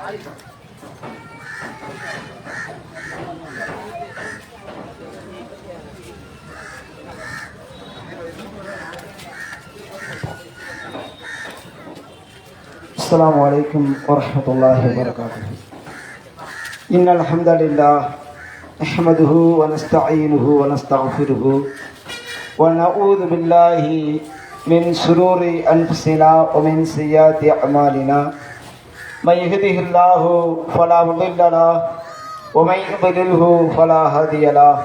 السلام عليكم ورحمة الله وبركاته. إن الحمد لله نحمده ونستعينه ونستغفره ونعوذ بالله من شرور أنفسنا ومن سيئات أعمالنا. من يهده الله فلا مضل له ومن يضلله فلا هادي له.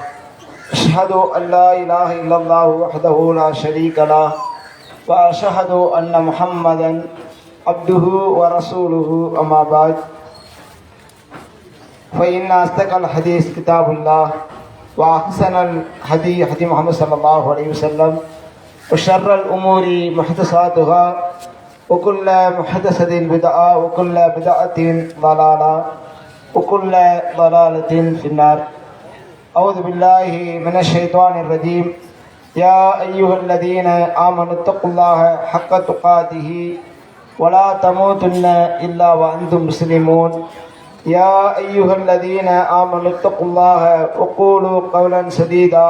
أشهد أن لا إله إلا الله وحده لا شريك له وأشهد أن محمدا عبده ورسوله. أما بعد فإن أصدق الحديث كتاب الله وأحسن الهدي هدي محمد صلى الله عليه وسلم وشر الأمور محدثاتها وكل محدثة بدعة وكل بدعة ضلالة وكل ضلالة في النار. أعوذ بالله من الشيطان الرجيم. يا أيها الذين آمنوا اتقوا الله حق تقاته ولا تموتن إلا وأنتم مسلمون. يا أيها الذين آمنوا اتقوا الله وقولوا قولا سديدا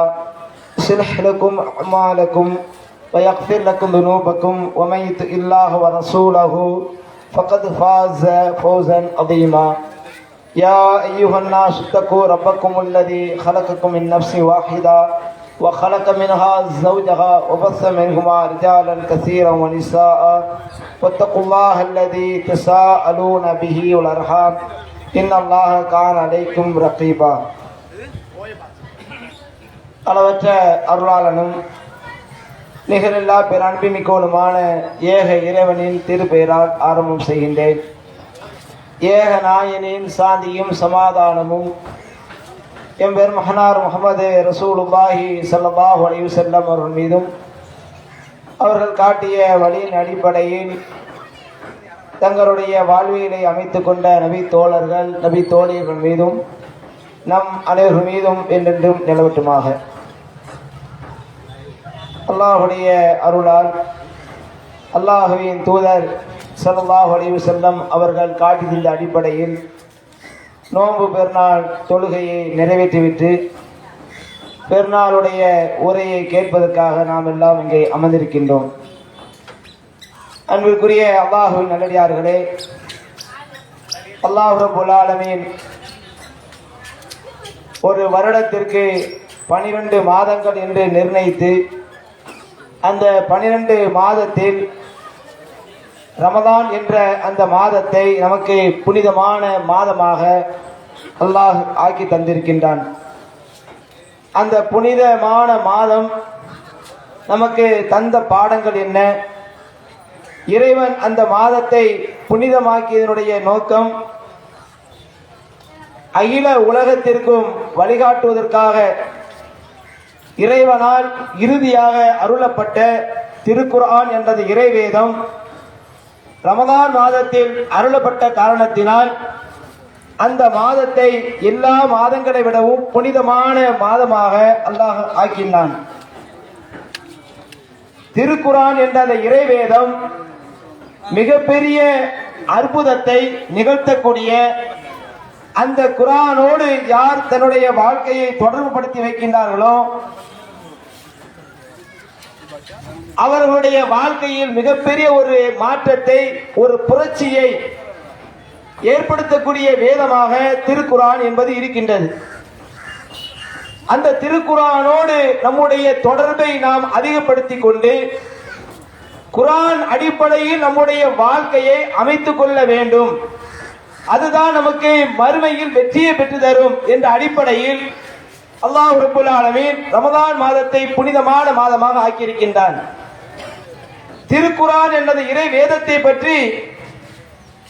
يصلح لكم أعمالكم ويغفر لكم ذنوبكم ومن يطع الله ورسوله فقد فاز فوزا عظيما. يا أيها الناس اتقوا ربكم الذي خلقكم من نفس واحدة وخلق منها زوجها وبث منهما رجالا كثيرا ونساء واتقوا الله الذي تساءلون به والأرحام إن الله كان عليكم رقيبا. அளவற்ற அருளாளனும் நிகரில்லா பேரன்பு மிக்கோளுமான ஏக இறைவனின் திருப்பெயரால் ஆரம்பம் செய்கின்றேன். ஏக நாயனின் சாந்தியும் சமாதானமும் எம்பெர் மகனார் முஹம்மது ரசூலுல்லாஹி ஸல்லல்லாஹு அலைஹி வஸல்லம் அவர்கள் மீதும் அவர்கள் காட்டிய வழியின் அடிப்படையில் தங்களுடைய வாழ்வியலை அமைத்துக் கொண்ட நபி தோழர்கள் நபி தோழியர்கள் மீதும் நம் அனைவர்கள் மீதும் என்றென்றும் நிலவட்டுமாக. அல்லாஹுடைய அருளால் அல்லாஹுவின் தூதர் ஸல்லல்லாஹு அலைஹி வஸல்லம் அவர்கள் காட்டி தந்த அடிப்படையில் நோன்பு பெருநாள் தொழுகையை நிறைவேற்றிவிட்டு பெருநாளுடைய உரையை கேட்பதற்காக நாம் எல்லாம் இங்கே அமர்ந்திருக்கின்றோம். அன்பிற்குரிய அல்லாஹுவின் நல்லடியார்களே, அல்லாஹ் ரப்பல் ஆலமீன் ஒரு வருடத்திற்கு 12 மாதங்கள் என்று நிர்ணயித்து அந்த 12 மாதத்தில் ரமதான் என்ற அந்த மாதத்தை நமக்கு புனிதமான மாதமாக அல்லாஹ் ஆக்கி தந்திருக்கின்றான். அந்த புனிதமான மாதம் நமக்கு தந்த பாடங்கள் என்ன? இறைவன் அந்த மாதத்தை புனிதமாக்கியதனுடைய நோக்கம் அகில உலகத்திற்கும் வழிகாட்டுவதற்காக இறைவனால் இறுதியாக அருளப்பட்ட திருக்குர்ஆன் என்றது இறைவேதம் ரமதான் மாதத்தில் அருளப்பட்ட காரணத்தினால் அந்த மாதத்தை எல்லா மாதங்களை விடவும் புனிதமான மாதமாக அல்லாஹ் ஆக்கினான். திருக்குர்ஆன் என்ற அந்த இறைவேதம் மிகப்பெரிய அற்புதத்தை நிகழ்த்தக்கூடிய அந்த குர்ஆனோடு யார் தன்னுடைய வாழ்க்கையை தொடர்பு படுத்தி வைக்கின்றார்களோ அவர்களுடைய வாழ்க்கையில் மிகப்பெரிய ஒரு மாற்றத்தை ஒரு புரட்சியை ஏற்படுத்தக்கூடிய வேதமாக திருக்குர்ஆன் என்பது இருக்கின்றது. அந்த திருக்குர்ஆனோடு நம்முடைய தொடர்பை நாம் அதிகப்படுத்திக் கொண்டு குர்ஆன் அடிப்படையில் நம்முடைய வாழ்க்கையை அமைத்துக் கொள்ள வேண்டும். அதுதான் நமக்கு மறுமையில் வெற்றியை பெற்று தரும் என்ற அடிப்படையில் அல்லாஹ் ரப்பல் ஆலமீன் ரமதான் மாதத்தை புனிதமான மாதமாக ஆக்கியிருக்கின்றான். திருக்குர்ஆன் என்பது இறை வேதத்தை பற்றி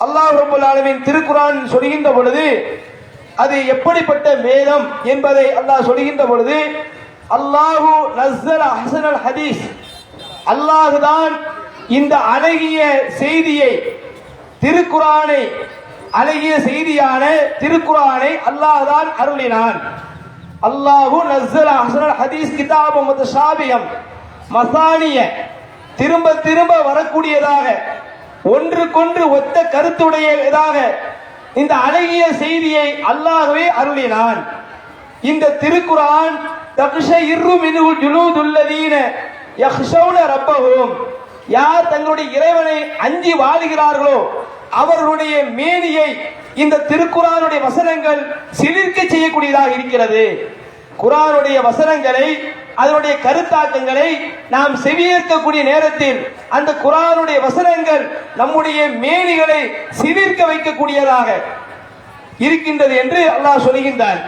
அல்லாஹ் ரப்பல் ஆலமீன் திருக்குர்ஆன் சொல்கின்ற பொழுது அது எப்படிப்பட்ட வேதம் என்பதை அல்லாஹ் சொல்கின்ற பொழுது அல்லாஹு நஸ்ஸல அஹ்ஸனல் ஹதீஸ், அல்லாஹ் தான் இந்த அழகிய செய்தியை திருக்குர்ஆனை அழகிய செய்தியான திருக்குர்ஆனை அல்லாஹ் தான் அருளினான். அல்லாஹு நஸ்ஸல அஹ்ஸனல் ஹதீஸ் கிதாபம் முத்தஷாபிஹம் மசானிய திரும்ப திரும்ப வரக்கூடியதாக ஒன்றுக்கொன்று ஒத்த கருத்துடையதாக இந்த அழகிய செய்தியை அல்லாஹ்வே அருளினான். இந்த திருக்குர்ஆன் தக்ஷயிர்ரு மின்ஹு ஜுலூதுல்லதீன யக்ஷௌன ரப்பஹும், யார் தங்களுடைய இறைவனை அஞ்சி வாழுகிறார்களோ அவர்களுடைய மேனியை இந்த திருக்குர்ஆனுடைய வசனங்கள் சிலிர்க்க செய்யக்கூடியதாக இருக்கிறது. குர்ஆனுடைய வசனங்களை, அதனுடைய கருத்தாக்கங்களை நாம் செவியேற்கக்கூடிய நேரத்தில் அந்த குர்ஆனுடைய வசனங்கள் நம்முடைய மேனிகளை சிலிர்க்க வைக்கக்கூடியதாக இருக்கின்றது என்று அல்லாஹ் சொல்கின்றான்.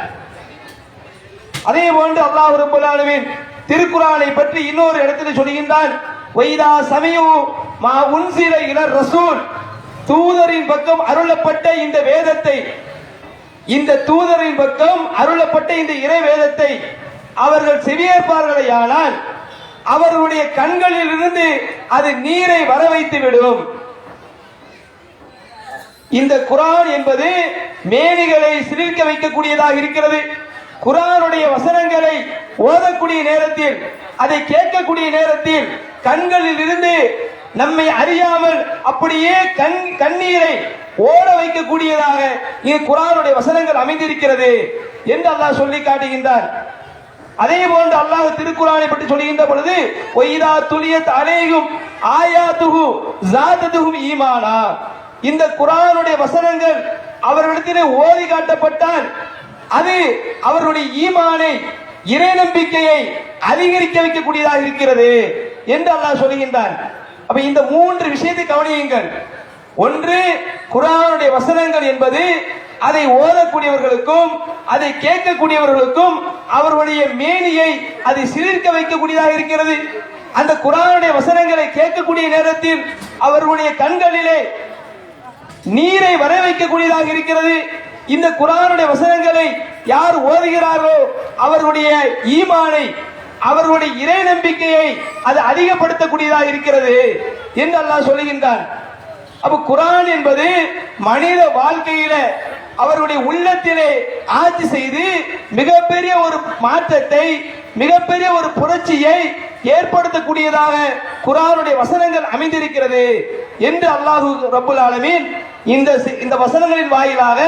அதே போன்று அல்லாஹ் ரப்பல் ஆலமீன் திருக்குர்ஆனை பற்றி இன்னொரு இடத்தில் சொல்கின்றான், வைதா சமயு மா உன்சில இலர் ரசூல், தூதரின் பக்கம் அருளப்பட்ட இந்த வேதத்தை, இந்த தூதரின் பக்கம் அருளப்பட்ட இந்த இறை வேதத்தை அவர்கள் செவியேற்பார்களேயானால் அவர்களுடைய கண்களில் இருந்து அது நீரை வர வைத்து விடும். இந்த குர்ஆன் என்பது மேனிகளை சிலிர்க்க வைக்கக்கூடியதாக இருக்கிறது. குர்ஆனுடைய வசனங்களை ஓதக்கூடிய நேரத்தில், அதை கேட்கக்கூடிய நேரத்தில் கண்களில் இருந்து நம்மை அறியாமல் அப்படியே கண்ணீரை ஓட வைக்கக்கூடியதாக இது குர்ஆனுடைய வசனங்கள் அமைந்திருக்கிறது என்று அல்லாஹ் சொல்லி காட்டுகின்றார். அதே போன்று அல்லாஹ் திருக்குர்ஆனை பற்றி சொல்கின்ற பொழுது, ஒய்தா துலியத் அலைஹிம் ஆயாத்துஹு ஸாததுஹும் ஈமானா, இந்த குர்ஆனுடைய வசனங்கள் அவர்களிடத்திலே ஓதி காட்டப்பட்டால் அது அவர்களுடைய ஈமானை, இறை நம்பிக்கையை அதிகரிக்க வைக்கக்கூடியதாக இருக்கிறது என்று அல்லாஹ் சொல்கின்றான். அப்ப இந்த மூன்று விஷயத்தை கவனியுங்கள். ஒன்று, குர்ஆனுடைய வசனங்கள் என்பது அதை ஓதக்கூடியவர்களுக்கும் அதை கேட்கக்கூடியவர்களுக்கும் அவர்களுடைய மேனியை அதை சிலிர்க்க வைக்கக்கூடியதாக இருக்கிறது. அந்த குர்ஆனுடைய வசனங்களை கேட்கக்கூடிய நேரத்தில் அவர்களுடைய கண்களிலே நீரை வர வைக்கக்கூடியதாக இருக்கிறது. இந்த குர்ஆனுடைய வசனங்களை யார் ஓதுகிறார்களோ அவர்களுடைய ஈமானை, அவர்களுடைய இறை நம்பிக்கையை அது அதிகப்படுத்தக்கூடியதாக இருக்கிறது என்று அல்லாஹ் சொல்லுகின்றான். அப்ப குர்ஆன் என்பது மனித வாழ்க்கையில அவருடைய உள்ளத்திலே ஆட்சி செய்து மிகப்பெரிய ஒரு மாற்றத்தை, மிகப்பெரிய ஒரு புரட்சியை ஏற்படுத்தக்கூடியதாக குர்ஆனுடைய வசனங்கள் அமைந்திருக்கிறது என்று அல்லாஹ் ரப்புல் ஆலமீன் இந்த வசனங்களின் வாயிலாக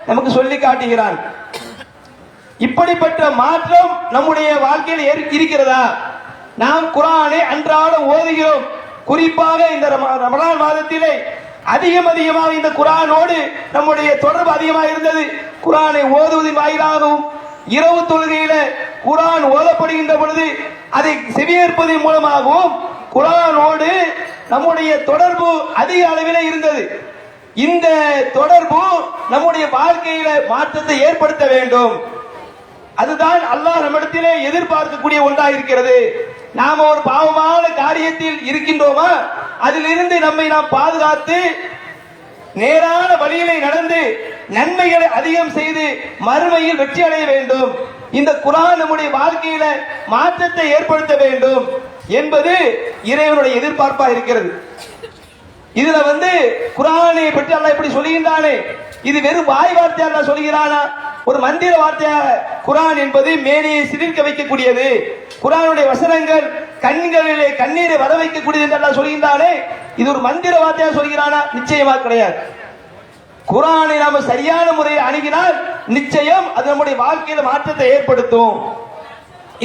நமக்கு சொல்லி காட்டுகிறான். இப்படிப்பட்ட மாற்றம் நம்முடைய வாழ்க்கையில் இருக்கிறதா? நாம் குர்ஆனை அன்றாடம் ஓதுகிறோம். குறிப்பாக இந்த ரமலான் மாதத்திலே அதிகமாக இந்த குர்ஆனோடு நம்முடைய தொடர்பு அதிகமாக இருந்தது. குர்ஆனை ஓதுவதன் வாயிலாகவும் இரவு தொழுகையில குர்ஆன் ஓதப்படுகின்ற பொழுது அதை செவியேற்பதன் மூலமாகவும் குர்ஆனோடு நம்முடைய தொடர்பு அதிக அளவில் இருந்தது. இந்த தொடர்பு நம்முடைய வாழ்க்கையில மாற்றத்தை ஏற்படுத்த வேண்டும். அதுதான் அல்லாஹ் நம்மிடத்திலே எதிர்பார்க்கக்கூடிய ஒன்றாக இருக்கிறது. நாம ஒரு பாவமான காரியத்தில் இருக்கின்றோமா, அதிலிருந்து நம்மை நாம் பாதுகாத்து நேரான வழியிலே நடந்து நன்மைகளை அதிகம் செய்து மறுமையில் வெற்றி அடைய வேண்டும். இந்த குர்ஆன் நம்முடைய வாழ்க்கையில மாற்றத்தை ஏற்படுத்த வேண்டும் என்பது இறைவனுடைய எதிர்பார்ப்பாக இருக்கிறது. இதுல குர்ஆனை பற்றி அல்லாஹ் இப்படி சொல்லுகின்றானே, இது வெறும் வாய் வார்த்தையா அல்லாஹ் சொல்கிறானா? ஒரு மந்திர வார்த்தையாக குர்ஆன் என்பது மேனியை சிலிர்க்க வைக்கக்கூடியது. குர்ஆனுடைய வசனங்கள் கண்களிலே கண்ணீரை வர வைக்கக்கூடியது என்று அல்லாஹ் சொல்கின்றானே, இது ஒரு மந்திர வார்த்தையாக சொல்கிறானா? நிச்சயமாக கிடையாது. குர்ஆனை நாம சரியான முறையில் அணுகினால் நிச்சயம் அது நம்முடைய வாழ்க்கையில மாற்றத்தை ஏற்படுத்தும்.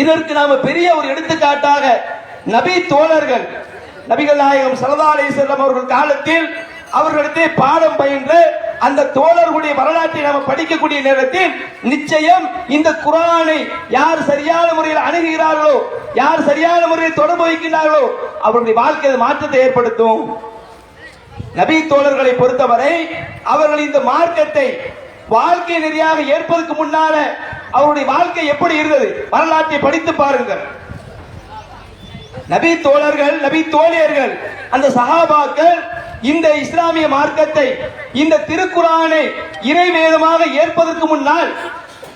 இதற்கு நாம பெரிய ஒரு எடுத்துக்காட்டாக நபி தோழர்கள், நபிகள் நாயகம் ஸல்லல்லாஹு அலைஹி வஸல்லம் அவர்கள் காலத்தில் அவர்களிடத்தை பாடம் பயின்ற அந்த தோழர்களுடைய வரலாற்றை நாம் படிக்கக்கூடிய நேரத்தில் நிச்சயம் இந்த குர்ஆனை யார் சரியான முறையில் அணுகுகிறார்களோ, யார் சரியான முறையில் தொடர்பு வைக்கிறார்களோ அவருடைய வாழ்க்கையில் மாற்றத்தை ஏற்படுத்தும். நபி தோழர்களை பொறுத்தவரை அவர்கள் இந்த மார்க்கத்தை வாழ்க்கை நெறியாக ஏற்பதற்கு முன்னால அவருடைய வாழ்க்கை எப்படி இருந்தது வரலாற்றை படித்து பாருங்கள். நபி தோழர்கள், நபி தோழியர்கள், அந்த சஹாபாக்கள் இந்த இஸ்லாமிய மார்க்கத்தை, இந்த திருக்குர்ஆனை இறை வேதமாக ஏற்பதற்கு முன்னால்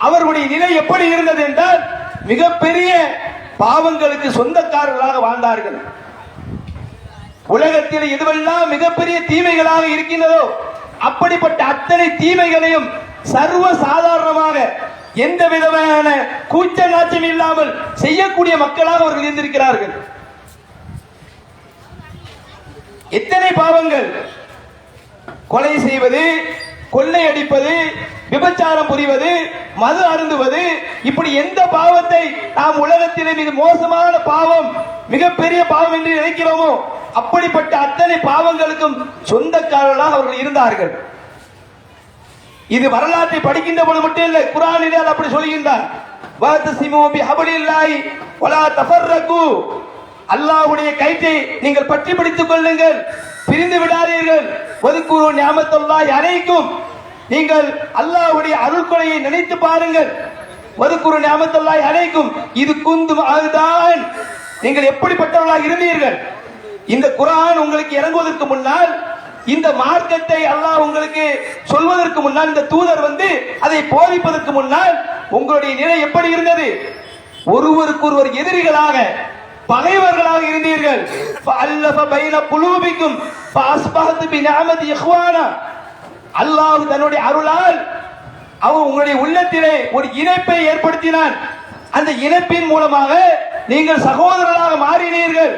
அவர்களுடைய நிலை எப்படி இருந்தது என்றால் மிகப்பெரிய பாவங்களுக்கு சொந்தக்காரர்களாக வாழ்ந்தார்கள். உலகத்தில் எதுவெல்லாம் மிகப்பெரிய தீமைகளாக இருக்கின்றதோ அப்படிப்பட்ட அத்தனை தீமைகளையும் சர்வ சாதாரணமாக எந்த விதமான கூச்ச நாச்சம் இல்லாமல் செய்யக்கூடிய மக்களாக அவர்கள் இருந்திருக்கிறார்கள். எத்தனை பாவங்கள்! கொலை செய்வது, கொள்ளையடிப்பது, விபச்சாரம் புரிவது, மது அருந்துவது, இப்படி எந்த பாவத்தை நாம் உலகத்திலே மிக மோசமான பாவம், மிகப்பெரிய பாவம் என்று நினைக்கிறோமோ அப்படிப்பட்ட அத்தனை பாவங்களுக்கும் சொந்தக்காரர்களாக அவர்கள் இருந்தார்கள். இது வரலாற்றை படிக்கின்ற போது மட்டும் இல்லை, குர்ஆனிலே அப்படி சொல்கின்றார். வஅத்தஸிமு பிஹப்லில்லாஹி வலா தஃபர்ரகு, அல்லாஹ்வுடைய கயிற்றை நீங்கள் பற்றி பிடித்துக் கொள்ளுங்கள், பிரிந்து விடாதீர்கள். வதுகுரு நிஅமத்துல்லாஹி அலைக்கும், நீங்கள் அல்லாஹ்வுடைய அருள்கொடையை நினைத்து பாருங்கள். வதுகுரு நிஅமத்துல்லாஹி அலைக்கும் இது குந்தும் அஹ்தான், நீங்கள் எப்படிப்பட்டவர்களாக இருந்தீர்கள். இந்த குர்ஆன் உங்களுக்கு இறங்குவதற்கு முன்னால், இந்த மார்க்கத்தை அல்லாஹ் உங்களுக்கு சொல்வதற்கு முன்னால், இந்த தூதர் வந்து அதை போதிப்பதற்கு முன்னால் உங்களுடைய நிலை எப்படி இருந்தது? ஒருவருக்கொருவர் எதிரிகளாக, பகைவர்களாக இருந்தீர்கள். ஃபஅல்லஃப பைன குலூபிக்கும் ஃபஅஸ்பஹது பிநிஅமதி இஹ்வானா, அல்லாஹ் தன்னுடைய அருளால் அவன் உங்களுடைய உள்ளத்திலே ஒரு இணைப்பை ஏற்படுத்தினான். அந்த இணைப்பின் மூலமாக நீங்கள் சகோதரர்களாக மாறினீர்கள்.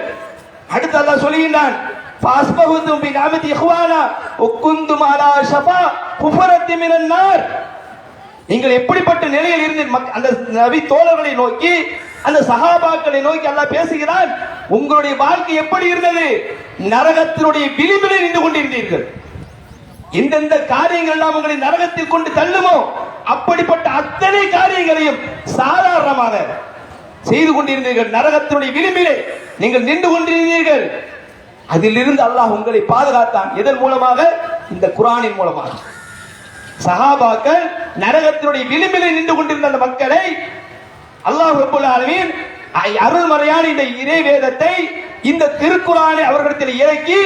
அடுத்து அல்லாஹ் சொல்லுகின்றான், ஃபஅஸ்பஹது பிநிஅமதி இஹ்வானா வகுந்தும் அலா ஷஃபா ஹுஃபரத்தி மினன் நார். நீங்கள் எப்படிப்பட்ட நிலையில் இருந்து அந்த நபி தோழர்களை நோக்கி, அந்த சஹாபாக்களை நோக்கி அல்லாஹ் பேசுகிறான், உங்களுடைய வாழ்க்கை எப்படி இருந்தது? நரகத்தினுடைய விளிம்பிலே நின்று கொண்டிருந்தீர்கள். எந்தெந்த காரியங்கள் எல்லாம் உங்களை நரகத்தில் கொண்டு தள்ளுமோ அப்படிப்பட்ட அத்தனை காரியங்களையும் சாதாரணமாக செய்து கொண்டிருந்தீர்கள். நரகத்தினுடைய விளிம்பிலே நீங்கள் நின்று கொண்டிருந்தீர்கள். அதிலிருந்து அல்லாஹ் உங்களை பாதுகாத்தான். எதன் மூலமாக? இந்த குர்ஆனின் மூலமாக. சஹாபாக்கள் நரகத்தினுடைய விளிம்பிலே நின்று கொண்டிருந்த அந்த மக்களை அல்லாஹ் ரப்பல் ஆலமீன் அருள்மறையான இந்த இறை வேதத்தை, இந்த திருக்குர்ஆனை அவர்களிடத்தில் இறக்கி,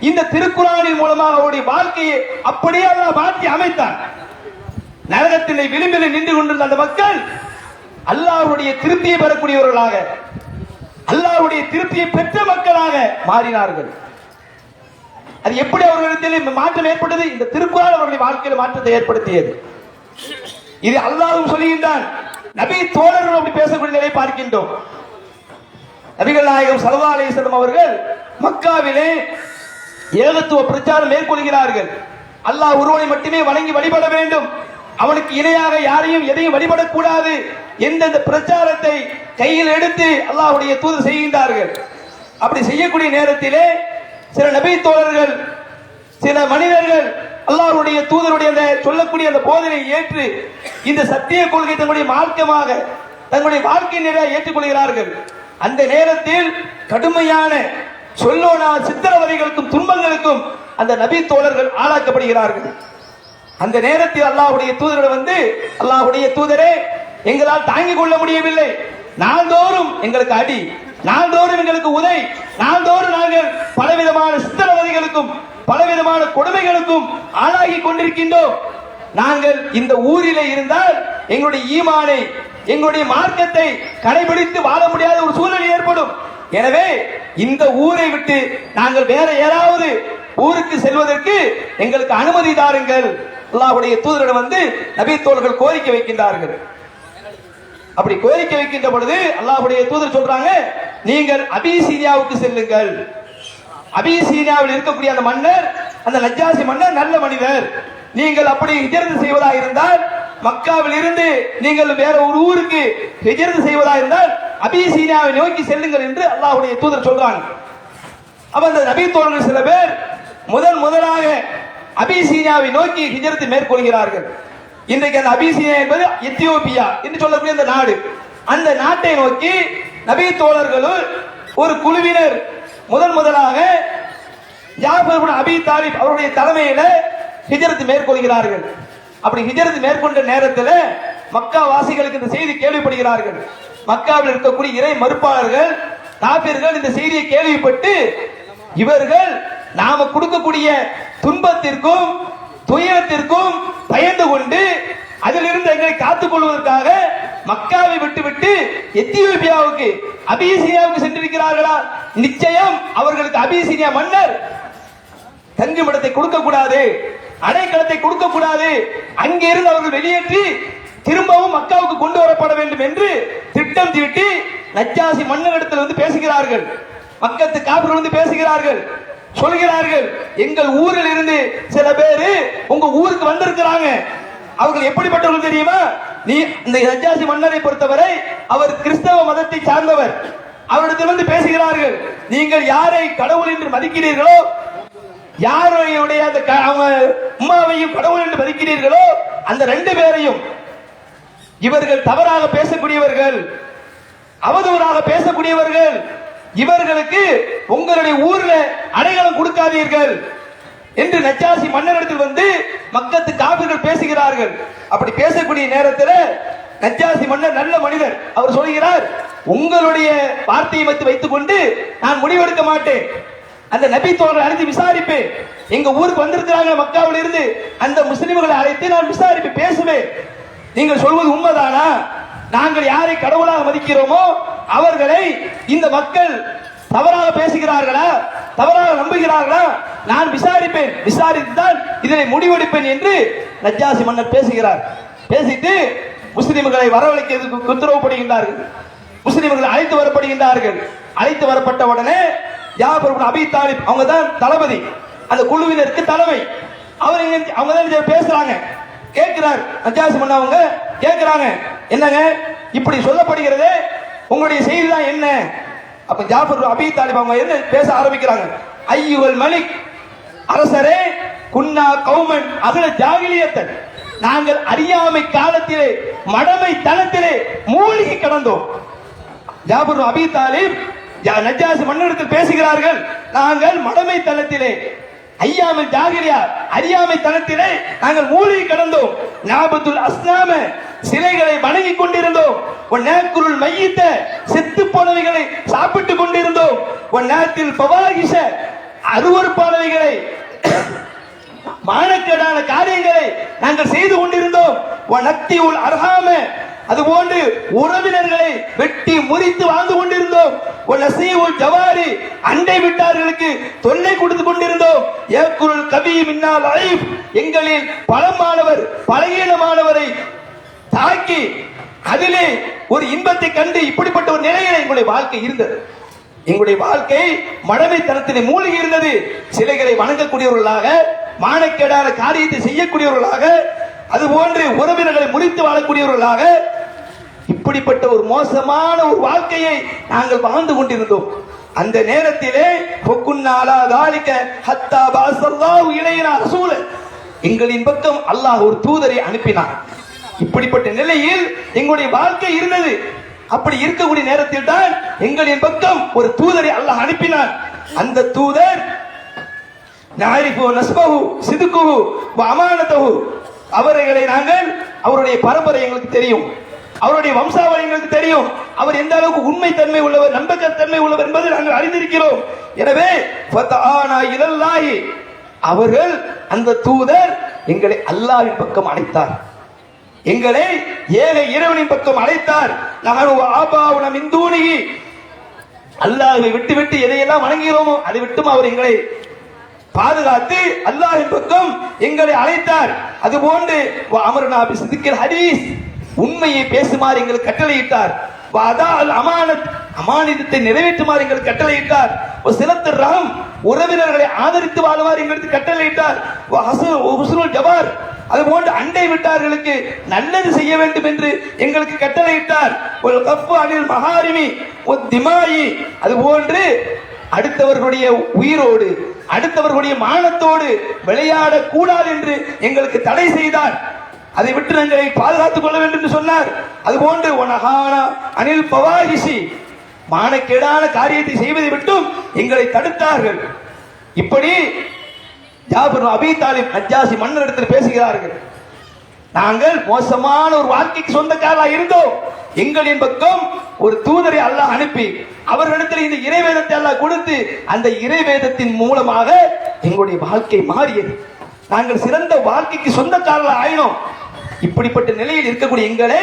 இந்த திருக்குர்ஆனின் மூலமாக அவருடைய வாழ்க்கையை அப்படியே அல்லாஹ் மாற்றி அமைத்தான். நரகத்திலே விளிம்பிலே நின்று கொண்டிருந்த அந்த மக்கள் அல்லாஹ்வுடைய திருப்தியை பெறக்கூடியவர்களாக, அல்லாஹ்வுடைய திருப்தியை பெற்ற மக்களாக மாறினார்கள். அது எப்படி அவர்களிடத்தில் மாற்றம் ஏற்பட்டது? இந்த திருக்குர்ஆன் அவர்களுடைய வாழ்க்கையில் மாற்றத்தை ஏற்படுத்தியது. இது அல்லாஹ்வும் சொல்லுகின்றான். நபி தோழர்கள் அப்படி பேசக்கூடிய நிலை பார்க்கின்றோம். நபிகள் நாயகம் ஸல்லல்லாஹு அலைஹி வஸல்லம் அவர்கள் மக்காவிலே ஏகத்துவ பிரச்சாரம் மேற்கொள்கிறார்கள். அல்லாஹ் ஒருவனை மட்டுமே வணங்கி வழிபட வேண்டும், அவனுக்கு இணையாக யாரையும் எதையும் வழிபடக்கூடாது என்ற பிரச்சாரத்தை கையில் எடுத்து அல்லாஹ்வுடைய தூதர் செய்கின்றார்கள். அப்படி செய்யக்கூடிய நேரத்திலே சில நபி தோழர்கள், சில மனிதர்கள் அல்லாஹ்வுடைய தூதருடைய அந்த சொல்லக்கூடிய அந்த போதனையை ஏற்று இந்த சத்திய கொள்கை தங்களுடைய மார்க்கமாக, தங்களுடைய வாழ்க்கை நிறைய ஏற்றுக்கொள்கிறார்கள். அந்த நேரத்தில் கடுமையான சொல்லோனா சித்திரவதைகளுக்கும் துன்பங்களுக்கும் அந்த நபி தோழர்கள் ஆளாக்கப்படுகிறார்கள். அந்த நேரத்தில் அல்லாஹ்வுடைய தூதரிடம் வந்து, அல்லாஹ்வுடைய தூதரே, எங்களால் தாங்கிக் கொள்ள முடியவில்லை, நாள்தோறும் எங்களுக்கு அடி, நாள்தோறும் எங்களுக்கு உதை, நாள்தோறும் நாங்கள் பலவிதமான சித்திரவதைகளுக்கும் பலவிதமான கொடுமைகளுக்கும் ஆளாகி கொண்டிருக்கின்றோம். நாங்கள் இந்த ஊரிலே இருந்தால் எங்களுடைய ஈமானை, எங்களுடைய மார்க்கத்தை கடைபிடித்து வாழ முடியாத ஒரு சூழ்நிலை ஏற்படும். எனவே இந்த ஊரை விட்டு நாங்கள் வேற ஏதாவது ஊருக்கு செல்வதற்கு எங்களுக்கு அனுமதி தாருங்கள். அல்லாஹ்வுடைய தூதரிடம் வந்து நபி தோழர்கள் கோரிக்கை வைக்கின்றார்கள். அப்படி கோரிக்கை வைக்கின்ற பொழுது அல்லாஹ்வுடைய தூதர் சொல்றாங்க, நீங்கள் அபிசீனியாவுக்கு செல்லுங்கள். அபிசீனியாவில் இருக்கக்கூடிய அந்த மன்னர், அந்த நஜ்ஜாசி மன்னர் நல்ல மனிதர். நீங்கள் அப்படி ஹிஜ்ரத் செய்வதாக இருந்தால், மக்காவில் இருந்து நீங்கள் வேற ஒரு ஊருக்கு ஹிஜ்ரத் செய்வதாக இருந்தால் அபிசீனியாவை நோக்கி செல்லுங்கள் என்று அல்லாஹ்வுடைய தூதர் சொல்றாங்க. அப்ப அந்த நபி தோழர்கள் சில பேர் முதலாக அபிசீனியாவை நோக்கி ஹிஜ்ரத் மேற்கொள்கிறார்கள். இன்றைக்கு அந்த அபிசீனியா என்பது எத்தியோப்பியா என்று சொல்லக்கூடிய அந்த நாடு. அந்த நாட்டை நோக்கி நபி தோழர்களும் ஒரு குழுவினர் முதலாக ஜாஃபர் இப்னு அபீ தாலிப் அவருடைய தலைமையில ஹிஜ்ரத் மேற்கொள்கிறார்கள். அப்படி ஹிஜ்ரத் மேற்கொண்ட நேரத்தில் மக்கா வாசிகளுக்கு இந்த செய்தி கேள்விப்படுகிறார்கள். மக்காவில் இருக்கக்கூடிய இறை மறுப்பாளர்கள், காபிர்கள் இந்த செய்தியை கேள்விப்பட்டு, இவர்கள் நாம கொடுக்கக்கூடிய துன்பத்திற்கும் துயரத்திற்கும் பயந்து கொண்டு அதிலிருந்து எங்களை காத்துக் கொள்வதற்காக மக்காவை விட்டுவிட்டு எத்தியோப்பியாவுக்கு, அபிசீனியாவுக்கு சென்றிருக்கிறார்களா? நிச்சயம் அவர்களுக்கு அபிசீனியா மன்னர் தங்குமிடத்தை கொடுக்க கூடாது, அடைக்கலத்தை கொடுக்க கூடாது, அங்கிருந்து அவர்கள் வெளியேற்றி திரும்பவும் மக்காவுக்கு கொண்டு வரப்பட வேண்டும் என்று திட்டம் தீட்டி நஜ்ஜாசி மன்னரிடத்தில் வந்து பேசுகிறார்கள். மக்கத்து காபிர்கள் வந்து பேசுகிறார்கள். சொல்கிறார்கள், எங்கள் ஊரில் இருந்து சில பேரு உங்க ஊருக்கு வந்திருக்கிறாங்க. அவர்கள் எப்படிப்பட்டவர்கள் தெரியுமா? நீ இந்த நஜ்ஜாசி மன்னரை பொறுத்தவரை அவர் கிறிஸ்தவ மதத்தை சார்ந்தவர். அவரிடத்தில் வந்து பேசுகிறார்கள், நீங்கள் யாரை கடவுள் என்று மதிக்கிறீர்களோ, யாருடைய உம்மாவையும் கடவுள் என்று மதிக்கிறீர்களோ, அந்த ரெண்டு பேரையும் இவர்கள் தவறாக பேசக்கூடியவர்கள், அவதூறாக பேசக்கூடியவர்கள், இவர்களுக்கு உங்களுடைய ஊர்ல அடையாளம் கொடுக்காதீர்கள் என்று நஜ்ஜாசி மன்னரிடத்தில் வந்து மக்கத்து காபிர்கள் பேசுகிறார்கள். அப்படி பேசக்கூடிய நேரத்தில் நஜ்ஜாசி மன்னர் நல்ல மனிதர். அவர் சொல்கிறார், உங்களுடைய வார்த்தையை வைத்துக் கொண்டு நான் முடிவெடுக்க மாட்டேன். அந்த நபி தோழர்களை அழைத்து விசாரிப்பேன். எங்க ஊருக்கு வந்திருக்கிறாங்க மக்காவில் இருந்து, அந்த முஸ்லிம்களை அழைத்து நான் விசாரிப்பேன், பேசுவேன். நீங்கள் சொல்வது உண்மைதானா? நாங்கள் யாரை கடவுளாக மதிக்கிறோமோ அவர்களை இந்த மக்கள் தவறாக பேசுகிறார்களா, தவறாக நம்புகிறார்களா? நான் விசாரிப்பேன், விசாரித்துதான் இதனை முடிவெடுப்பேன் என்று நஜ்ஜாசி மன்னர் பேசுகிறார். பேசிட்டு முஸ்லிம்களை வரவழைக்க உத்தரவுப்படுகின்றார்கள். முஸ்லிம்கள் அழைத்து வரப்படுகின்றார்கள். அழைத்து வரப்பட்ட உடனே ஜாபர் இப்னு அபீ தாலிப் அவங்க தான் தளபதி, அந்த குழுவினருக்கு தலைமை. அவங்க தான் பேசுறாங்க. கேட்கிறார் நஜ்ஜாசி மன்னர், அவங்க கேட்கிறாங்க, என்னங்க இப்படி சொல்லப்படுகிறது, உங்களுடைய செய்தி தான் என்ன? அப்ப ஜாபர் இப்னு அபீ தாலிப் அவங்க என்ன பேச ஆரம்பிக்கிறாங்க. ஐயுல் மலிக், அரசரே, குன்னா கௌமன் அகல ஜாகிலியத்தன், நாங்கள் அறியாமை காலத்திலே மடமை தனத்திலே மூழ்கி கிடந்தோம். ஜாபர் இப்னு அபீ தாலிப் நஜ்ஜாசி மன்னரிடத்தில் பேசுகிறார்கள், நாங்கள் மடமை தனத்திலே, ஐயாமல் ஜாகிலியா அறியாமை தனத்திலே நாங்கள் மூழ்கி கிடந்தோம். நாபத்துல் அஸ்னாம சிலைகளை வணங்கிக் கொண்டிருந்தோம். ஒன்னேக்குருள் மையித்த செத்து போனவைகளை சாப்பிட்டுக் கொண்டிருந்தோம். ஒன்னேத்தில் பவாகிஷ அருவருப்பானவைகளை மானக்கேடான காரியங்களை நாங்கள் செய்து கொண்டிருந்தோம். ஒனக்தியுல் அர்ஹாம அதுபோன்று உறவினர்களை வெட்டி முறித்து வாழ்ந்து கொண்டிருந்தோம். ஒனசீவுல் ஜவாரி அண்டை விட்டார்களுக்கு தொல்லை கொடுத்து கொண்டிருந்தோம். ஏக்குருள் கபீ மின்னால் அலைஃப் எங்களில் பலமானவர் பலகீனமானவரை தாக்கி அதிலே ஒரு இன்பத்தை கண்டு இப்படிப்பட்ட ஒரு நிலையில் எங்களுடைய வாழ்க்கை இருந்தது. எங்களுடைய வாழ்க்கை மடமைத்தனத்திலே மூழ்கி இருந்தது. சிலைகளை வணங்கக்கூடியவர்களாக, மானக்கேடான காரியத்தை செய்யக்கூடியவர்களாக, அதுபோன்று உறவினர்களை முறித்து வாழக்கூடியவர்களாக, இப்படிப்பட்ட ஒரு மோசமான ஒரு வாழ்க்கையை நாங்கள் வாழ்ந்து கொண்டிருந்தோம். அந்த நேரத்திலே எங்களின் பக்கம் அல்லாஹ் ஒரு தூதரை அனுப்பினார். இப்படிப்பட்ட நிலையில் எங்களுடைய வாழ்க்கை இருந்தது. அப்படி இருக்கக்கூடிய நேரத்தில் தான் எங்களின் பக்கம் ஒரு தூதரை அல்லாஹ் அனுப்பினார். அந்த தூதர் அவர்களை நாங்கள், அவருடைய பரம்பரை எங்களுக்கு தெரியும், அவருடைய வம்சாவளி எங்களுக்கு தெரியும், அவர் எந்த அளவுக்கு உண்மை தன்மை உள்ளவர், நம்பகத்தன்மை உள்ளவர் என்பதை நாங்கள் அறிந்திருக்கிறோம். எனவே அவர்கள், அந்த தூதர் எங்களை அல்லாஹ்வின் பக்கம் அழைத்தார், எங்களை ஏக இறைவனின் பக்கம் அழைத்தார். அல்லாஹ்வை விட்டு விட்டு எதையெல்லாம் வணங்குகிறோமோ அதை விட்டும் அவர் எங்களை பாதுகாத்து அல்லாஹ்வின் பக்கம் எங்களை அழைத்தார். அதுபோன்று அமர்னா பிசிதிக்கில் ஹதீஸ் உண்மையை பேசுமாறு எங்களுக்கு கட்டளையிட்டார். அமானிதத்தை நிறைவேற்றுமாறு எங்களுக்கு கட்டளையிட்டார். சிலத்து ரஹம் உறவினர்களை ஆதரித்து வாழுமாறு எங்களுக்கு கட்டளையிட்டார். ஜபார் அதுபோன்று அண்டை விட்டார்களுக்கு நல்லது செய்ய வேண்டும் என்று எங்களுக்கு கட்டளையிட்டார். ஒரு கப்பு அனில் மகாரிமி ஒரு திமாயி அதுபோன்று அடுத்தவர்களுடைய உயிரோடு அடுத்தவர்களுடைய மானத்தோடு விளையாடக் கூடாது என்று எங்களுக்கு தடை செய்தார். அதை விட்டு எங்களை பாதுகாத்துக் கொள்ள வேண்டும் என்று சொன்னார். அதுபோன்று அனில் பவாகிசி மானக்கேடான காரியத்தை செய்வதை விட்டும் எங்களை தடுத்தார்கள். இப்படி ஜாபர் அபீ தாலிப் நஜ்ஜாசி மன்னரிடத்தில் பேசுகிறார்கள். நாங்கள் மோசமான ஒரு வாழ்க்கைக்கு சொந்தக்காரராக இருந்தோம். எங்களின் பக்கம் ஒரு தூதரை அல்லாஹ் அனுப்பி அவர்களிடத்தில் இந்த இறைவேதத்தை அல்லாஹ் கொடுத்து அந்த இறைவேதத்தின் மூலமாக எங்களுடைய வாழ்க்கை மாறியது. நாங்கள் சிறந்த வாழ்க்கைக்கு சொந்தக்காரர்களாக ஆயினோம். இப்படிப்பட்ட நிலையில் இருக்கக்கூடிய எங்களை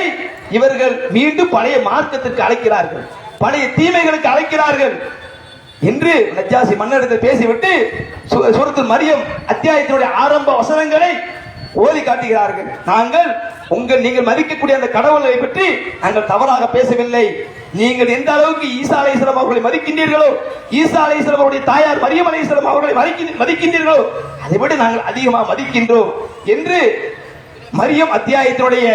இவர்கள் மீண்டும் பழைய மார்க்கத்திற்கு அழைக்கிறார்கள், பழைய தீமைகளுக்கு அழைக்கிறார்கள் என்று நஜ்ஜாசி மன்னரிடத்தில் பேசிவிட்டு சூரத்துல் மரியம் அத்தியாயத்தினுடைய ஆரம்ப வசனங்களை ஓதி காட்டுகிறார்கள். நீங்கள் மதிக்கக்கூடிய அந்த கடவுளை பற்றி நாங்கள் தவறாக பேசவில்லை. நீங்கள் எந்த அளவுக்கு ஈசா அலைஹிஸ்ஸலாம் அவர்களை மதிக்கின்றீர்களோ, ஈசா அலைஹிஸ்ஸலாம் அவருடைய தாயார் மரியம் அலைஹிஸ்ஸலாம் அவர்களை மதிக்கின்றீர்களோ, அதை விட நாங்கள் அதிகமாக மதிக்கின்றோம் என்று மரியம் அத்தியாயத்தினுடைய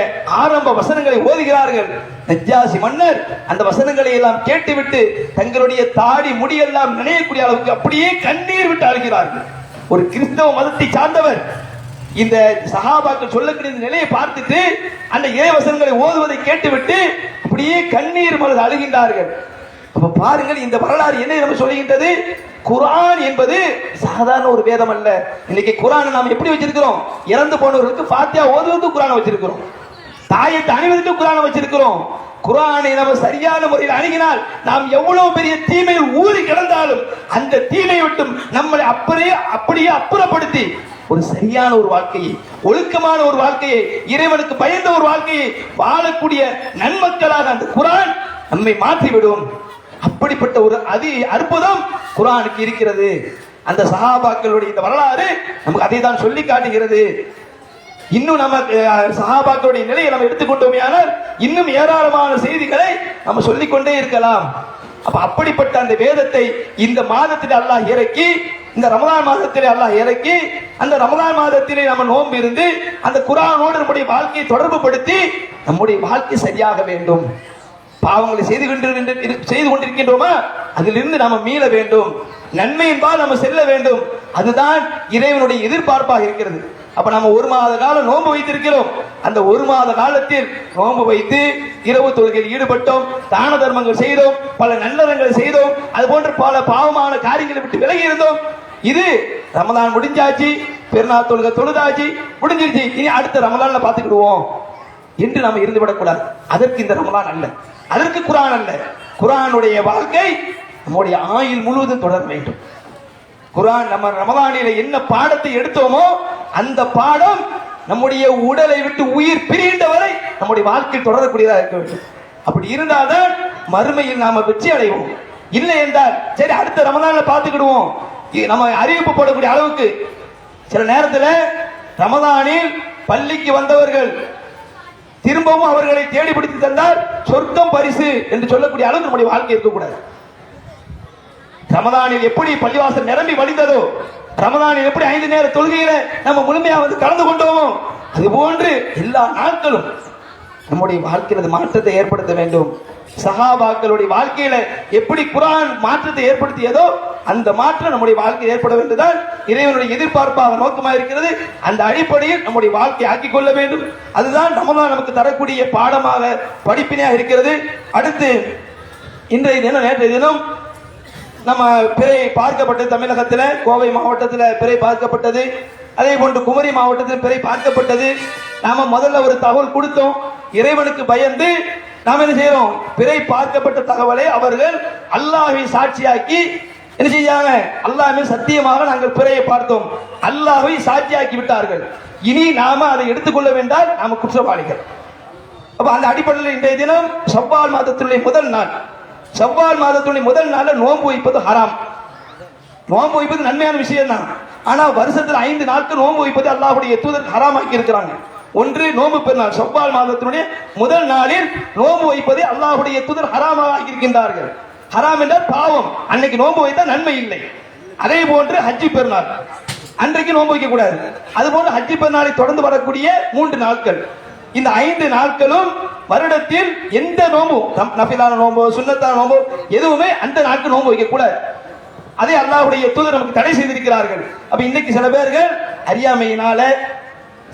ஆரம்ப வசனங்களை ஓதுகிறார்கள். நஜ்ஜாசி மன்னர் அந்த வசனங்களை எல்லாம் கேட்டுவிட்டு தங்களுடைய தாடி முடியெல்லாம் நினையக்கூடிய அளவுக்கு அப்படியே கண்ணீர் விட்டு அழுகிறார்கள். ஒரு கிறிஸ்தவ மதத்தை சார்ந்தவர் இந்த சஹாபாக்கள் சொல்லக்கூடிய நிலையை பார்த்துட்டு அந்த இறைவசனங்களை ஓதுவதை கேட்டுவிட்டு அப்படியே கண்ணீர் மலர் அழுகின்றார்கள். அப்ப பாருங்கள், இந்த வரலாறு என்ன நம்ம சொல்லுகின்றது? குர்ஆன் என்பது சாதாரண ஒரு வேதம் அல்ல. இன்னைக்கு குர்ஆனை நாம் எப்படி வச்சிருக்கிறோம்? இறந்து போனவர்களுக்கு ஃபாத்தியா ஓதுவதற்கு குர்ஆனை வச்சிருக்கிறோம், தாயத்தை அணிவதற்கு குர்ஆனை வச்சிருக்கிறோம். குர்ஆனை நம்ம சரியான முறையில் அணுகினால் நாம் எவ்வளவு பெரிய தீமையில் ஊறி கிடந்தாலும் அந்த தீமையை விட்டும் நம்மளை அப்படியே அப்புறப்படுத்தி ஒரு சரியான ஒரு வாழ்க்கையை, ஒழுக்கமான ஒரு வாழ்க்கையை, இறைவனுக்கு பயந்த ஒரு வாழ்க்கையை வாழக்கூடிய நன்மக்களாக அந்த குர்ஆன் நம்மை மாற்றிவிடும். அப்படிப்பட்ட ஒரு அற்புதம் குர்ஆனுக்கு இருக்கிறது. அந்த சஹாபாக்களுடைய இந்த வரலாறு நமக்கு அதை தான் சொல்லி காட்டுகிறது. இன்னும் நம்ம சஹாபாக்களுடைய நிலையை நம்ம எடுத்துக்கொண்டோமே ஆனால் இன்னும் ஏராளமான செய்திகளை நம்ம சொல்லிக்கொண்டே இருக்கலாம். அப்ப அப்படிப்பட்ட அந்த வேதத்தை இந்த மாதத்தில் அல்லாஹ் இறக்கி, இந்த ரமலான் மாதத்திலே அல்லாஹ் இறக்கி, அந்த ரமலான் மாதத்திலே நம்ம நோன்பு இருந்து அந்த குர்ஆனோடு நம்முடைய வாழ்க்கையை தொடர்பு படுத்தி நம்முடைய வாழ்க்கை சரியாக வேண்டும். பாவங்களை செய்து கொண்டிருக்கின்றோமா, அதிலிருந்து நாம மீள வேண்டும், நன்மையின்பால் நம்ம செல்ல வேண்டும். அதுதான் இறைவனுடைய எதிர்பார்ப்பாக இருக்கிறது. அப்ப நம்ம ஒரு மாத காலம் நோன்பு வைத்திருக்கிறோம். அந்த ஒரு மாத காலத்தில் நோன்பு வைத்து இரவு தொழுகையில் ஈடுபட்டோம், தான தர்மங்கள் செய்தோம், பல நல்லறங்களை செய்தோம், அது போன்ற பல பாவமான காரியங்களை விட்டு விலகி இருந்தோம். இது ரமலான் முடிஞ்சாச்சு, பெருநாள் தொழுகை தொழுதாச்சு, முடிஞ்சிருச்சு, இனி அடுத்த ரமலான்ல பாத்துக்கிடுவோம் என்று நாம இருந்து விடக்கூடாது. அதற்கு இந்த ரமலான் அல்ல, அதற்கு குர்ஆன் அல்ல. குர்ஆனுடைய வாழ்க்கை நம்முடைய ஆயுள் முழுவதும் தொடர வேண்டும். குர்ஆன் நம்ம ரமலானில என்ன பாடத்தை எடுத்தோமோ அந்த பாடம் நம்முடைய உடலை விட்டு உயிர் பிரிகின்ற வரை நம்முடைய வாழ்க்கை தொடரக்கூடியதாக இருக்க வேண்டும். அப்படி இருந்தால்தான் மறுமையில் நாம வெற்றி அடைவோம். இல்லை என்றால் சரி அடுத்த ரமலான்ல பாத்துக்கிடுவோம், நம்ம அறிவிப்பு போடக்கூடிய அளவுக்கு சில நேரத்தில் ரமலானில் பள்ளிக்கு வந்தவர்கள் திரும்பவும் அவர்களை தேடி பிடித்து தந்தால் சொர்க்கம் பரிசு என்று சொல்லக்கூடிய அளவுக்கு நம்முடைய வாழ்க்கை இருக்கக்கூடாது. ரமலானில் எப்படி பள்ளிவாசல் நிரம்பி வழிந்ததோ, ரமலானில் எப்படி 5 நேர தொழுகையில நம்ம முழுமையாக கலந்து கொண்டோமோ, அது போன்று எல்லா நாட்களும் நம்முடைய வாழ்க்கையில் மாற்றத்தை ஏற்படுத்த வேண்டும். சஹாபாக்களுடைய வாழ்க்கையில எப்படி குர்ஆன் மாற்றத்தை ஏற்படுத்தியதோ அந்த மாற்றம் நம்முடைய வாழ்க்கையில் ஏற்பட வேண்டும்தான் இறைவனுடைய எதிர்பார்ப்பாக நோக்கமாக இருக்கிறது. அந்த அடிப்படையில் நம்முடைய வாழ்க்கையை ஆக்கிக் கொள்ள வேண்டும். அதுதான் ரமலான் நமக்கு தரக்கூடிய பாடமாக, படிப்பினையாக இருக்கிறது. அடுத்து இன்றைய தினம், நேற்றைய தினம் நம்ம பிறை பார்க்கப்பட்டது. தமிழகத்தில் கோவை மாவட்டத்தில் பிறை பார்க்கப்பட்டது, அதே போன்று குமரி மாவட்டத்தில் பிறை பார்க்கப்பட்டது. நாம முதல்ல ஒரு தகவல் கொடுத்தோம், இறைவனுக்கு பயந்து நாம் என்ன செய்யறோம், பிறை பார்க்கப்பட்ட தகவலை அவர்கள் அல்லாஹ்வை சாட்சியாக்கி என்ன செய்யாங்க, அல்லாஹ்வே சத்தியமாக நாங்கள் பிறையை பார்த்தோம், அல்லாஹ்வை சாட்சியாக்கி விட்டார்கள், இனி நாம அதை எடுத்துக்கொள்ள வேண்டாம், நாம குற்றவாளிகள். அப்ப அந்த அடிப்படையில் இன்றைய தினம் ஷவ்வால் மாதத்தினுடைய முதல் நாள், ஷவ்வால் மாதத்தினுடைய முதல் நாள்ல நோன்பு வைப்பது ஹராம். நோன்பு வைப்பது நன்மையான விஷயம் தான், ஆனா வருஷத்துல 5 நாட்கள் நோன்பு வைப்பது அல்லாஹ்வுடைய தூதர் ஹராமாக்கி இருக்கிறாங்க. ஒன்று நோன்பு பெருநாள், ஷவ்வால் மாதத்தினுடைய முதல் நாளில் நோன்பு வைப்பதை அல்லாஹ்வுடைய தூதர் ஹராமாக இருக்கின்றார்கள். ஹராம் என்றால் பாவம், அன்னைக்கு நோன்பு வைத்தா நன்மை இல்லை. அதே போன்று ஹஜ்ஜி பெருநாள் அன்றைக்கு நோன்பு வைக்க கூடாது. அது போன்று ஹஜ்ஜி பெருநாளை தொடர்ந்து வரக்கூடிய 3 நாட்கள், இந்த 5 நாட்களும் வருடத்தில் எந்த நோம்பு, நஃபிலான நோம்பு, சுன்னத்தான நோம்பு எதுவுமே அந்த நாட்கள் நோன்பு வைக்க கூடாது. அதே அல்லாஹ்வுடைய தூதர் நமக்கு தடை செய்திருக்கிறார்கள். அப்ப இன்னைக்கு சில பேர்கள் அறியாமையினால,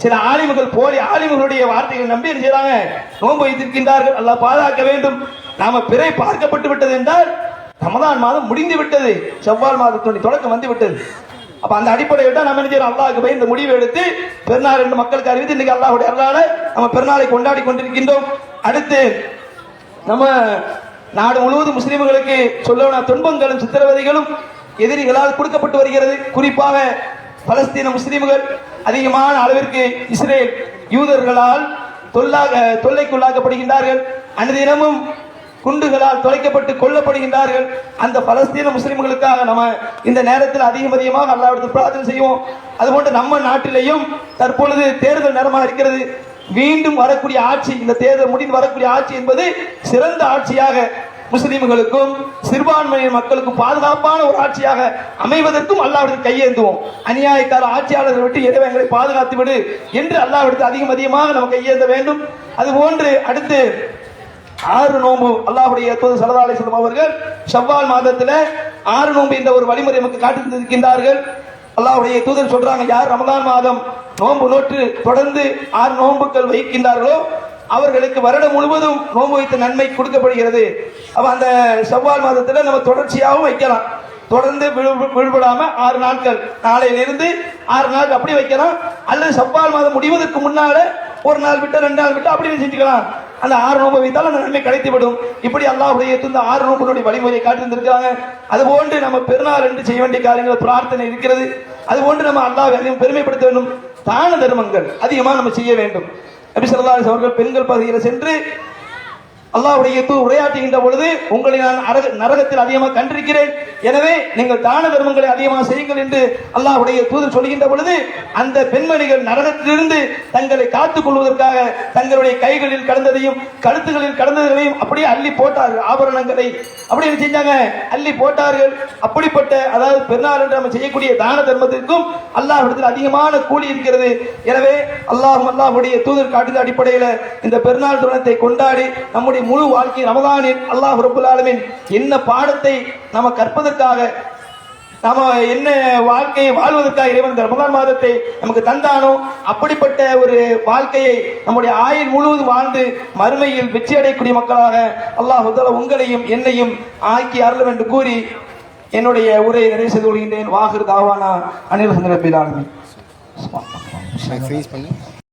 சில ஆலிம்கள் போலி ஆலிம்களுடைய வார்த்தைகள் நம்பி என்ன செய்றாங்க, நோன்பு வைத்திருக்கின்றார்கள். அல்லாஹ் பாதுகாக்க வேண்டும். நாம பிறை பார்க்கப்பட்டு விட்டது என்றால் ரமலான் மாதம் முடிந்து விட்டது, ஷவ்வால் மாதத்துடைய தொடக்கம் வந்து விட்டது. அப்ப அந்த அடிப்படையில் தான் நம்ம என்ன செய்யறோம், அல்லாஹ்வுக்கு பயந்து இந்த முடிவு எடுத்து பெருநாள் என்று மக்களுக்கு அறிவித்து இன்னைக்கு அல்லாஹ்வுடைய அருளால நம்ம பெருநாளை கொண்டாடி கொண்டிருக்கின்றோம். அடுத்து நம்ம நாடு முழுவதும் முஸ்லிம்களுக்கு சொல்ல துன்பங்களும் சித்திரவதைகளும் எதிரிகளால் கொடுக்கப்பட்டு வருகிறது. குறிப்பாக பலஸ்தீன முஸ்லிம்கள் அதிகமான அளவிற்கு இஸ்ரேல் யூதர்களால் தொல்லைக்குள்ளாக்கப்படுகின்றார்கள். அனுதினமும் குண்டுகளால் தொலைக்கப்பட்டு கொல்லப்படுகின்றார்கள். அந்த பலஸ்தீன முஸ்லிம்களுக்காக நம்ம இந்த நேரத்தில் அதிகமாக அல்லாஹ்விடத்தில் பிரார்த்தனை செய்வோம். அதுபோன்று நம்ம நாட்டிலேயும் தற்பொழுது தேர்தல் நேரமாக இருக்கிறது. மீண்டும் வரக்கூடிய ஆட்சி, இந்த தேர்தல் முடிந்து வரக்கூடிய ஆட்சி என்பது சிறந்த ஆட்சியாக முஸ்லிம்களுக்கும் சிறுபான்மையின மக்களுக்கும் பாதுகாப்பான ஒரு ஆட்சியாக அமைவதற்கும் அல்லாஹ்விடத்தில் கையேந்துவோம். அநியாயக்கார ஆட்சியாளர்களை விட்டு இறைவனை பாதுகாத்து விடு என்று அல்லாஹ்விடத்தில் அதிகமாக நம்ம கையேந்த வேண்டும். அதுபோன்று அடுத்து 6 நோன்பு அல்லாஹ்வுடைய தூதர் ஸல்லல்லாஹு அலைஹி வஸல்லம் அவர்கள் ஷவ்வால் மாதத்துல 6 நோன்பு என்ற ஒரு வழிமுறை நமக்கு காட்டி தந்திருக்கின்றார்கள். அல்லாஹ்வுடைய தூதர் சொல்றாங்க, யார் ரமலான் மாதம் நோன்பு நோற்று தொடர்ந்து 6 நோன்புகள் வைக்கின்றார்களோ அவர்களுக்கு வருடம் முழுவதும் நோன்பு வைத்த நன்மை கொடுக்கப்படுகிறது. அப்ப அந்த ஷவ்வால் மாதத்துல நம்ம தொடர்ச்சியாகவும் வைக்கலாம். தொடர்ந்து விடுபடாம 6 நாட்கள், நாளையிலிருந்து 6 நாள் அப்படி வைக்கலாம். அல்லது ஷவ்வால் மாதம் முடிவதற்கு முன்னால ஒரு நாள் விட்டு 2 நாள் விட்டு அப்படி செஞ்சுக்கலாம். அந்த 6 நோன்பு வைத்தால் அந்த நன்மை கிடைத்துவிடும். இப்படி அல்லாஹ்வுடைய இந்த 6 நோன்புடைய வழிமுறையை காட்டி தந்திருக்காங்க. அதுபோன்று நம்ம பெருநாள் என்று செய்ய வேண்டிய காரியங்கள் பிரார்த்தனை இருக்கிறது. அதுபோன்று நம்ம அல்லாஹ்வை பெருமைப்படுத்த வேண்டும். தான தர்மங்கள் அதிகமாக நம்ம செய்ய வேண்டும். நபி ஸல்லல்லாஹு அலைஹி வஸல்லம் அவர்கள் பெண்கள் பகுதியில் சென்று அல்லாஹ்வுடைய உரையாற்றுகின்ற பொழுது, உங்களை நான் நரகத்தில் அதிகமாக கண்டிருக்கிறேன், எனவே நீங்கள் தான தர்மங்களை அதிகமாக செய்யுங்கள் என்று அல்லாஹ்வுடைய தூதர் சொல்கின்ற பொழுது, அந்த பெண்மணிகள் நரகத்திலிருந்து தங்களை காத்துக் கொள்வதற்காக தங்களுடைய கைகளில் கடந்ததையும் கழுத்துகளில் கடந்ததையும் அப்படியே அள்ளி போட்டார்கள். ஆபரணங்களை அப்படி செஞ்சாங்க, அள்ளி போட்டார்கள். அப்படிப்பட்ட அதாவது பெருநாள் என்று நம்ம செய்யக்கூடிய தான தர்மத்திற்கும் அல்லாஹ்விடத்தில் அதிகமான கூலி இருக்கிறது. எனவே அல்லாஹ்வுடைய தூதர் காட்டுகிற அடிப்படையில் இந்த பெருநாள் தினத்தை கொண்டாடி நம்முடைய முழு வாழ்க்கை ரமலானில் அல்லாஹ் ரப்பல் ஆலமீன் என்ன பாடத்தை நம்ம கற்பதற்காக, நாம என்ன வாழ்க்கையை வாழ்வதற்காக இறைவன் இந்த ரமலான் மாதத்தை நமக்கு தந்தானோ அப்படிப்பட்ட ஒரு வாழ்க்கையை நம்முடைய ஆயுள் முழுவதும் வாழ்ந்து மறுமையில் வெற்றி அடையக்கூடிய மக்களாக அல்லாஹ் உங்களையும் என்னையும் ஆக்கி அருள என்று கூறி என்னுடைய உரையை நிறைவு செய்து கொள்கின்றேன். வாஹிர் தாவானா அனில் ரப்பில் ஆலமீன்.